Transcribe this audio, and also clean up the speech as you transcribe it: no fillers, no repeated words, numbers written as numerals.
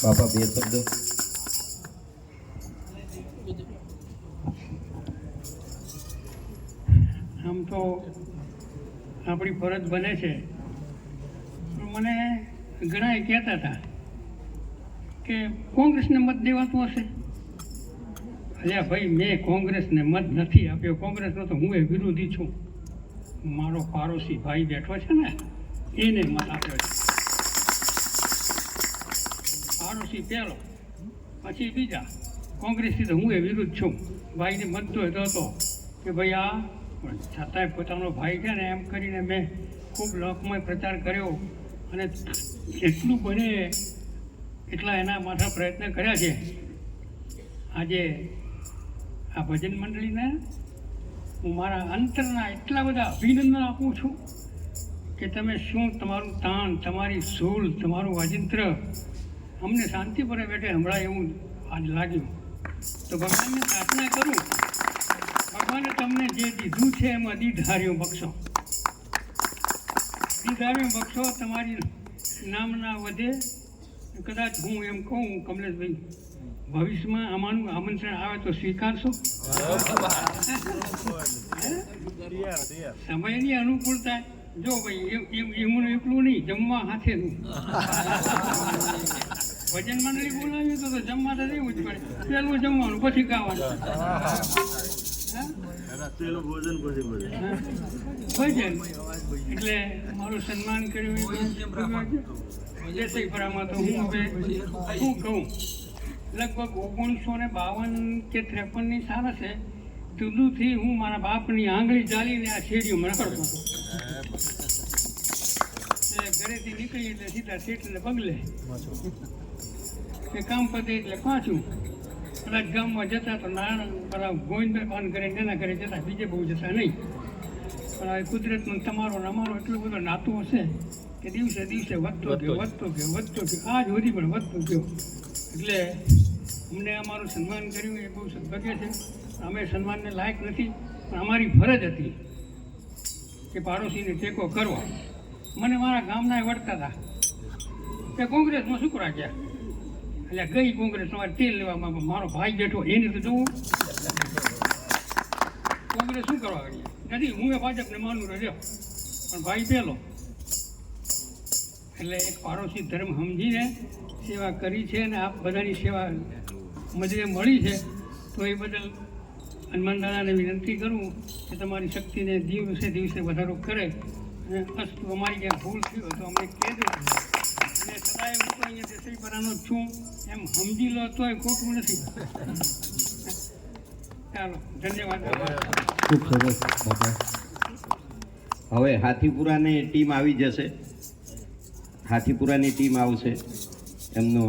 બાપા બે શબ્દો. આમ તો આપણી ફરજ બને છે, પણ મને ઘણા કહેતા હતા કે કોંગ્રેસને મત દેવાતું હશે. અલ્યા ભાઈ, મેં કોંગ્રેસને મત નથી આપ્યો. કોંગ્રેસનો તો હું એ વિરોધી છું. મારો પાડોશી ભાઈ બેઠો છે ને, એને મત આપ્યો છે. પાડોશી પહેલો, પછી બીજા. કોંગ્રેસથી તો હું એ વિરુદ્ધ છું. ભાઈને મત તો હતો કે ભાઈ આ, પણ છતાંય પોતાનો ભાઈ છે ને એમ કરીને મેં ખૂબ લોકમય પ્રચાર કર્યો અને જેટલું બને એટલા એના માથા પ્રયત્ન કર્યા છે. આજે આ ભજન મંડળીને હું મારા અંતરના એટલા બધા અભિનંદન આપું છું કે તમે શું તમારું તાણ, તમારી સૂલ, તમારું અજંત્ર અમને શાંતિપૂર્વક બેઠે હમણાં એવું આજ લાગ્યું. તો ભગવાનને પ્રાર્થના કરું, ભગવાને તમને જે દીધું છે એમાં દીધાર્યું બક્ષો. દીધાર્યું બક્ષો, તમારી નામના વધે. કદાચ હું એમ કહું કમલેશભાઈ, ભવિષ્યમાં આમાંનું આમંત્રણ આવે તો સ્વીકારશો? સમયની અનુકૂળતા જો ભાઈ, એવું એકલું નહીં, જમવા હાથેનું. ભજન મંડળી બોલાવ્યું તો જમવા તો દેવું જ પડે. પહેલું જમવાનું, પછી ગાવાનું. ભજન એટલે મારું સન્માન કર્યું. જયસઈપરામાં તો હું હવે શું કહું, લગભગ 1952 કે 53ની સાલ હશે, દૂધુથી હું મારા બાપની આંગળી ચાલીને આ શેરીઓમાં રખડતો હતો. ઘરેથી નીકળી એટલે સીધા શેઠને પગલે કામ પતે એટલે પાછું. કદાચ ગામમાં જતા તો નારાયણ પેલા ગોવિંદભાઈ પાન કરીને એના ઘરે જતા, બીજે બહુ જતા નહીં. પણ હવે કુદરતનું તમારો ને અમારો એટલું બધો નાતું હશે કે દિવસે દિવસે વધતો ગયો. આજ સુધી પણ વધતો ગયો. એટલે અમને અમારું સન્માન કર્યું એ બહુ સદભાગ્ય છે. અમે સન્માનને લાયક નથી, પણ અમારી ફરજ હતી કે પાડોશીને ટેકો કરવો. મને મારા ગામના વળતા હતા કે કોંગ્રેસમાં શું કરા ગયા. એટલે ગઈ કોંગ્રેસ તમારે તેલ લેવામાં, મારો ભાઈ બેઠો એને તો જોવું. કોંગ્રેસ શું કરવા ગઈ નથી. હું એ ભાજપને માનું રહ્યો, પણ ભાઈ પહેલો. એટલે એક પાડોશી ધર્મ સમજીને સેવા કરી છે અને આપ બધાની સેવા મજરે મળી છે. તો એ બદલ હનુમાન દાદાને વિનંતી કરું કે તમારી શક્તિને દિવસે દિવસે વધારો કરે. અને અસ્તુ અમારી ક્યાંક ભૂલ થઈ હોય તો અમને કહેજો. અને સદાય હું તો અહીંયા જયસઈપરાનો જ છું એમ સમજી લો તોય ખોટું નથી. ચાલો, ધન્યવાદ. ખૂબ સરસ બાપા. હવે હાથીપુરાની ટીમ આવી જશે. હાથીપુરાની ટીમ આવશે. એમનો